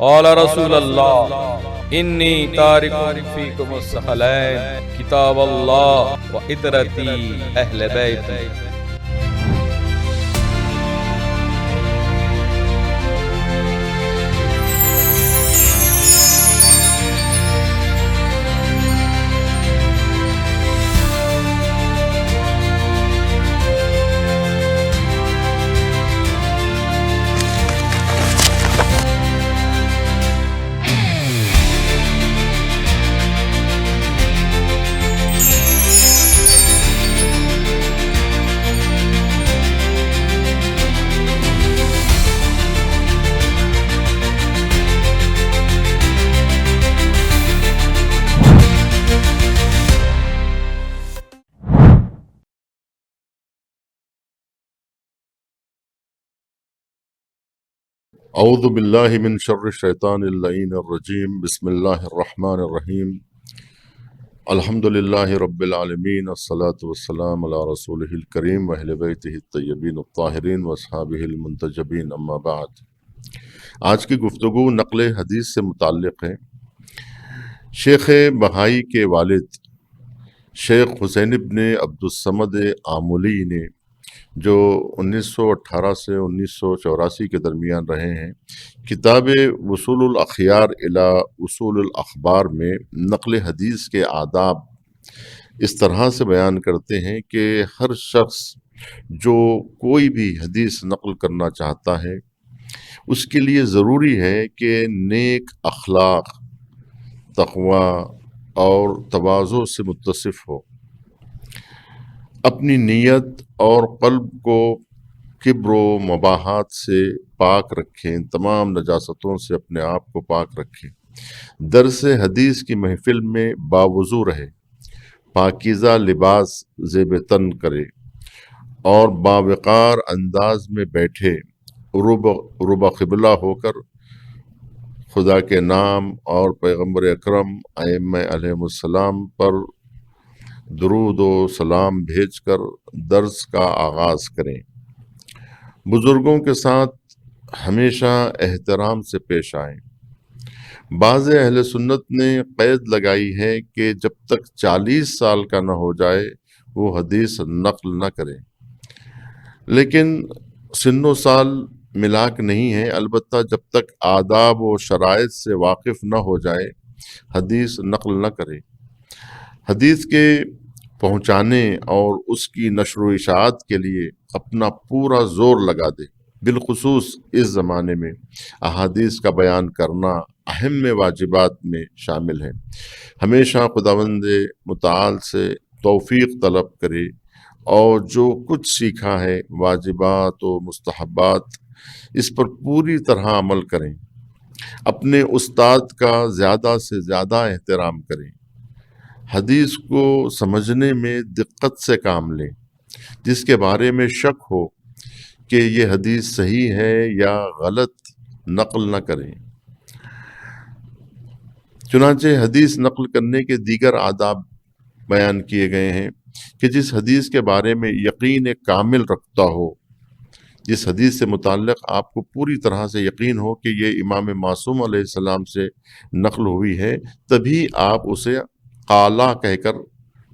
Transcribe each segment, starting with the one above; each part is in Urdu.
قال رسول اللہ انی تارک فیکم الثقلین کتاب اللہ و عطرتی اہل بیتی۔ اعوذ باللہ من شر الشیطان اللعین الرجیم، بسم اللہ الرحمن الرحیم، الحمد للہ رب العالمین، الصلاة والسلام علی رسولہ الکریم واہل بیتہ الطیبین الطاہرین واصحابہ المنتجبین، اما بعد۔ آج کی گفتگو نقل حدیث سے متعلق ہے۔ شیخ بہائی کے والد شیخ حسین ابن عبدالصمد آملی نے، جو 1918 سے 1984 کے درمیان رہے ہیں، کتاب وصول الاخیار الی اصول الاخبار میں نقل حدیث کے آداب اس طرح سے بیان کرتے ہیں کہ ہر شخص جو کوئی بھی حدیث نقل کرنا چاہتا ہے، اس کے لیے ضروری ہے کہ نیک اخلاق، تقوی اور تواضع سے متصف ہو، اپنی نیت اور قلب کو کبر و مباحات سے پاک رکھیں، تمام نجاستوں سے اپنے آپ کو پاک رکھیں، درس حدیث کی محفل میں باوضو رہے، پاکیزہ لباس زیب تن کرے اور باوقار انداز میں بیٹھے، رب قبلہ ہو کر خدا کے نام اور پیغمبر اکرم ائمہ علیہم السلام پر درود و سلام بھیج کر درس کا آغاز کریں۔ بزرگوں کے ساتھ ہمیشہ احترام سے پیش آئیں۔ بعض اہل سنت نے قید لگائی ہے کہ جب تک 40 سال کا نہ ہو جائے وہ حدیث نقل نہ کرے، لیکن سن و سال ملاک نہیں ہے، البتہ جب تک آداب و شرائط سے واقف نہ ہو جائے حدیث نقل نہ کرے۔ حدیث کے پہنچانے اور اس کی نشر و اشاعت کے لیے اپنا پورا زور لگا دے۔ بالخصوص اس زمانے میں احادیث کا بیان کرنا اہم واجبات میں شامل ہے۔ ہمیشہ خداوند متعال سے توفیق طلب کرے اور جو کچھ سیکھا ہے، واجبات و مستحبات، اس پر پوری طرح عمل کریں۔ اپنے استاد کا زیادہ سے زیادہ احترام کریں۔ حدیث کو سمجھنے میں دقت سے کام لیں۔ جس کے بارے میں شک ہو کہ یہ حدیث صحیح ہے یا غلط، نقل نہ کریں۔ چنانچہ حدیث نقل کرنے کے دیگر آداب بیان کیے گئے ہیں کہ جس حدیث کے بارے میں یقین کامل رکھتا ہو، جس حدیث سے متعلق آپ کو پوری طرح سے یقین ہو کہ یہ امام معصوم علیہ السلام سے نقل ہوئی ہے، تبھی آپ اسے قالا کہہ کر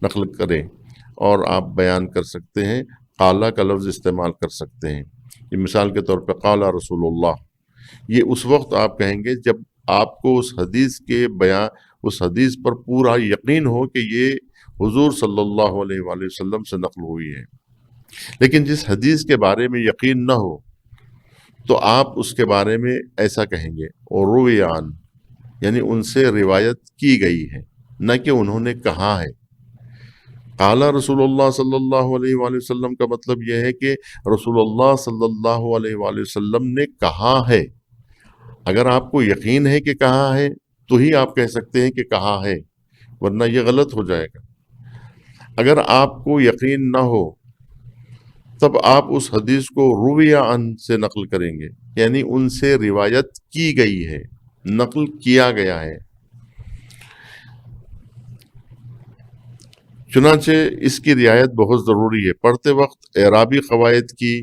نقل کریں اور آپ بیان کر سکتے ہیں، قالا کا لفظ استعمال کر سکتے ہیں۔ یہ مثال کے طور پہ قال رسول اللہ، یہ اس وقت آپ کہیں گے جب آپ کو اس حدیث کے بیان، اس حدیث پر پورا یقین ہو کہ یہ حضور صلی اللہ علیہ وآلہ وسلم سے نقل ہوئی ہے۔ لیکن جس حدیث کے بارے میں یقین نہ ہو تو آپ اس کے بارے میں ایسا کہیں گے، اور رویان، یعنی ان سے روایت کی گئی ہے، نہ کہ انہوں نے کہا ہے۔ قال رسول اللہ صلی اللہ علیہ وآلہ وسلم کا مطلب یہ ہے کہ رسول اللہ صلی اللہ علیہ وآلہ وسلم نے کہا ہے۔ اگر آپ کو یقین ہے کہ کہا ہے تو ہی آپ کہہ سکتے ہیں کہ کہا ہے، ورنہ یہ غلط ہو جائے گا۔ اگر آپ کو یقین نہ ہو تب آپ اس حدیث کو رویہ عن سے نقل کریں گے، یعنی ان سے روایت کی گئی ہے، نقل کیا گیا ہے۔ چنانچہ اس کی رعایت بہت ضروری ہے۔ پڑھتے وقت اعرابی قواعد کی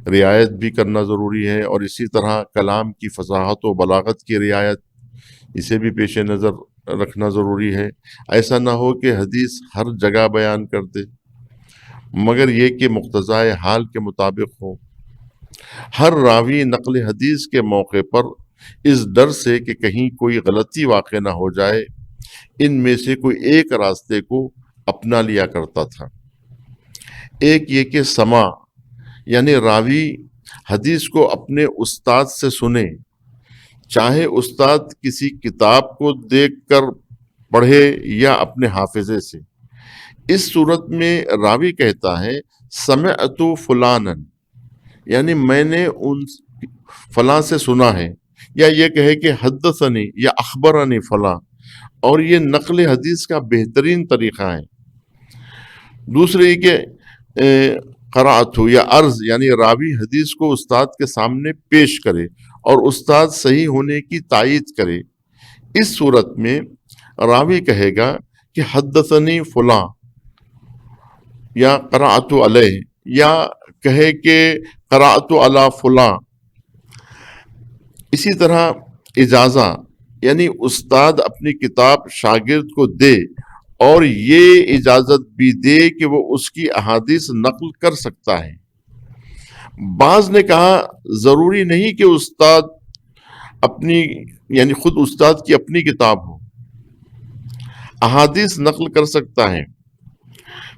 رعایت بھی کرنا ضروری ہے، اور اسی طرح کلام کی فصاحت و بلاغت کی رعایت، اسے بھی پیش نظر رکھنا ضروری ہے۔ ایسا نہ ہو کہ حدیث ہر جگہ بیان کر دے، مگر یہ کہ مقتضائے حال کے مطابق ہو۔ ہر راوی نقل حدیث کے موقع پر اس ڈر سے کہ کہیں کوئی غلطی واقع نہ ہو جائے، ان میں سے کوئی ایک راستے کو اپنا لیا کرتا تھا۔ ایک یہ کہ سماع، یعنی راوی حدیث کو اپنے استاد سے سنے، چاہے استاد کسی کتاب کو دیکھ کر پڑھے یا اپنے حافظے سے۔ اس صورت میں راوی کہتا ہے سمعت فلانا، یعنی میں نے ان فلاں سے سنا ہے، یا یہ کہے کہ حدثنی یا اخبرنی فلاں، اور یہ نقل حدیث کا بہترین طریقہ ہے۔ دوسرے یہ کہ قرأت یا عرض، یعنی راوی حدیث کو استاد کے سامنے پیش کرے اور استاد صحیح ہونے کی تائید کرے۔ اس صورت میں راوی کہے گا کہ حدثنی فلاں یا قرأت علیہ، یا کہے کہ قرأت علی فلاں۔ اسی طرح اجازہ، یعنی استاد اپنی کتاب شاگرد کو دے اور یہ اجازت بھی دے کہ وہ اس کی احادیث نقل کر سکتا ہے۔ بعض نے کہا ضروری نہیں کہ استاد اپنی، یعنی خود استاد کی اپنی کتاب ہو، احادیث نقل کر سکتا ہے،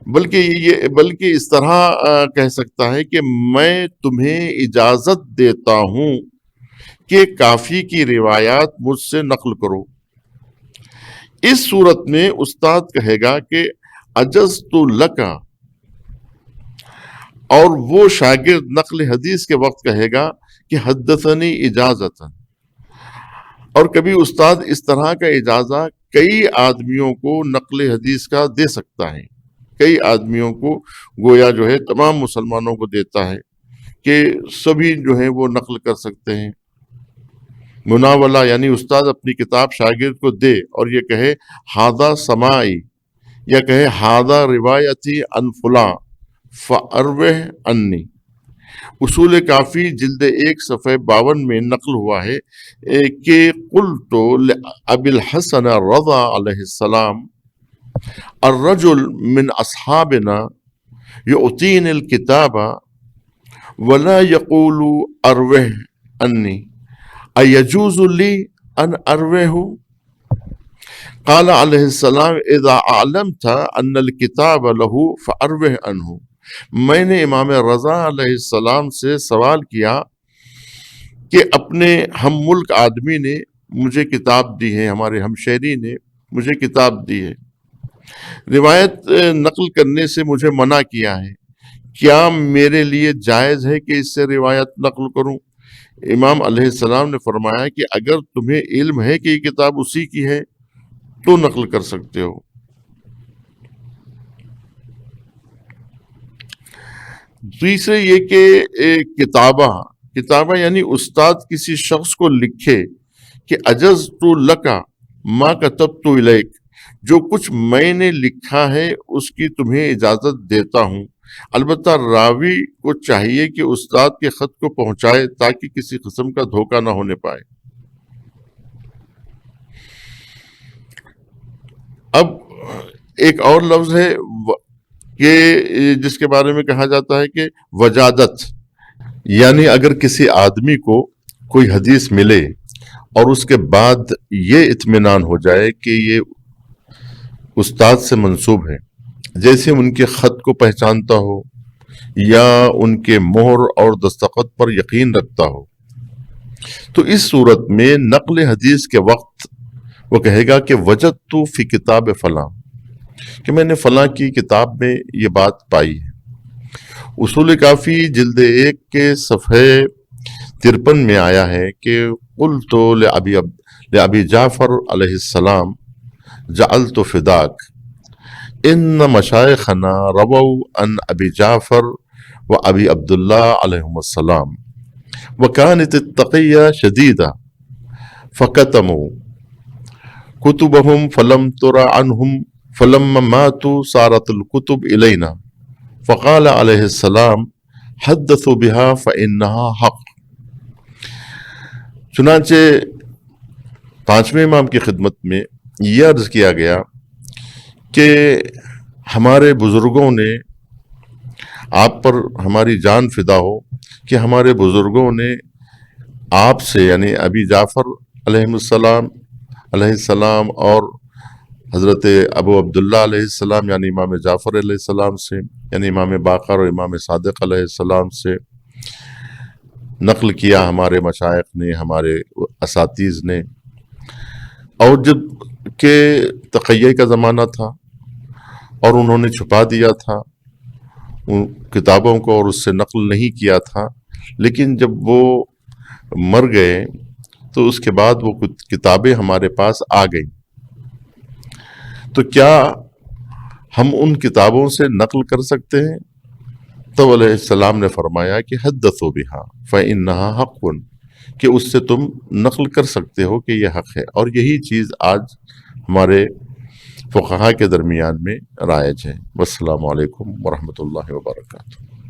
بلکہ اس طرح کہہ سکتا ہے کہ میں تمہیں اجازت دیتا ہوں کہ کافی کی روایات مجھ سے نقل کرو۔ اس صورت میں استاد کہے گا کہ اجزت لکا، اور وہ شاگرد نقل حدیث کے وقت کہے گا کہ حدثنی اجازتا۔ اور کبھی استاد اس طرح کا اجازہ کئی آدمیوں کو نقل حدیث کا دے سکتا ہے، کئی آدمیوں کو گویا جو ہے تمام مسلمانوں کو دیتا ہے کہ سبھی جو ہے وہ نقل کر سکتے ہیں۔ مناولہ، یعنی استاد اپنی کتاب شاگرد کو دے اور یہ کہے ہذا سماعی، یا کہے ہذا روایتی عن فلاں فاروہ عنی۔ اصول کافی جلد 1 صفحہ 52 میں نقل ہوا ہے کہ قلت لأبی الحسن رضا علیہ السلام الرجل من اصحابنا یعطین الکتاب ولا یقول اروہ عنی ایجوز لی ان اروہ؟ قال علیہ السلام اذا علمت ان الکتاب له فاروہ عنہ۔ میں نے امام رضا علیہ السلام سے سوال کیا کہ اپنے ہم ملک آدمی نے مجھے کتاب دی ہے، ہمارے ہمشہری نے مجھے کتاب دی ہے، روایت نقل کرنے سے مجھے منع کیا ہے، کیا میرے لیے جائز ہے کہ اس سے روایت نقل کروں؟ امام علیہ السلام نے فرمایا کہ اگر تمہیں علم ہے کہ یہ کتاب اسی کی ہے تو نقل کر سکتے ہو۔ تیسرے یہ کہ کتابہ یعنی استاد کسی شخص کو لکھے کہ اجزت لکا ما کتبت الیک، جو کچھ میں نے لکھا ہے اس کی تمہیں اجازت دیتا ہوں۔ البتہ راوی کو چاہیے کہ استاد کے خط کو پہنچائے تاکہ کسی قسم کا دھوکہ نہ ہونے پائے۔ اب ایک اور لفظ ہے کہ جس کے بارے میں کہا جاتا ہے کہ وجادت، یعنی اگر کسی آدمی کو کوئی حدیث ملے اور اس کے بعد یہ اطمینان ہو جائے کہ یہ استاد سے منسوب ہے، جیسے ان کے خط کو پہچانتا ہو یا ان کے مہر اور دستخط پر یقین رکھتا ہو، تو اس صورت میں نقل حدیث کے وقت وہ کہے گا کہ وجدت فی کتاب فلاں، کہ میں نے فلاں کی کتاب میں یہ بات پائی ہے۔ اصول کافی جلد 1 کے صفحے 53 میں آیا ہے کہ قلت لأبی جعفر علیہ السلام جعلت فداک ان مشائخنا رووا عن ابی جعفر و ابی عبداللہ علیہم السلام وکانت التقیہ شدیدہ فکتموا کتبہم فلم تر عنہم فلما ماتوا صارت الکتب الینا فقال علیہ السلام حدثوا بها فإنها حق۔ چنانچہ پانچویں امام کی خدمت میں یہ عرض کیا گیا کہ ہمارے بزرگوں نے، آپ پر ہماری جان فدا ہو کہ ہمارے بزرگوں نے آپ سے یعنی ابی جعفر علیہ السلام اور حضرت ابو عبداللہ علیہ السلام یعنی امام جعفر علیہ السلام سے، یعنی امام باقر اور امام صادق علیہ السلام سے نقل کیا، ہمارے مشائخ نے، ہمارے اساتذہ نے۔ اور جب کہ تقیہ کا زمانہ تھا اور انہوں نے چھپا دیا تھا ان کتابوں کو اور اس سے نقل نہیں کیا تھا، لیکن جب وہ مر گئے تو اس کے بعد وہ کتابیں ہمارے پاس آ گئیں، تو کیا ہم ان کتابوں سے نقل کر سکتے ہیں؟ تو علیہ السلام نے فرمایا کہ حدثوا بہا فإنہا حق، کہ اس سے تم نقل کر سکتے ہو کہ یہ حق ہے۔ اور یہی چیز آج ہمارے فقہاء کے درمیان میں رائج ہے۔ والسلام علیکم ورحمۃ اللہ وبرکاتہ۔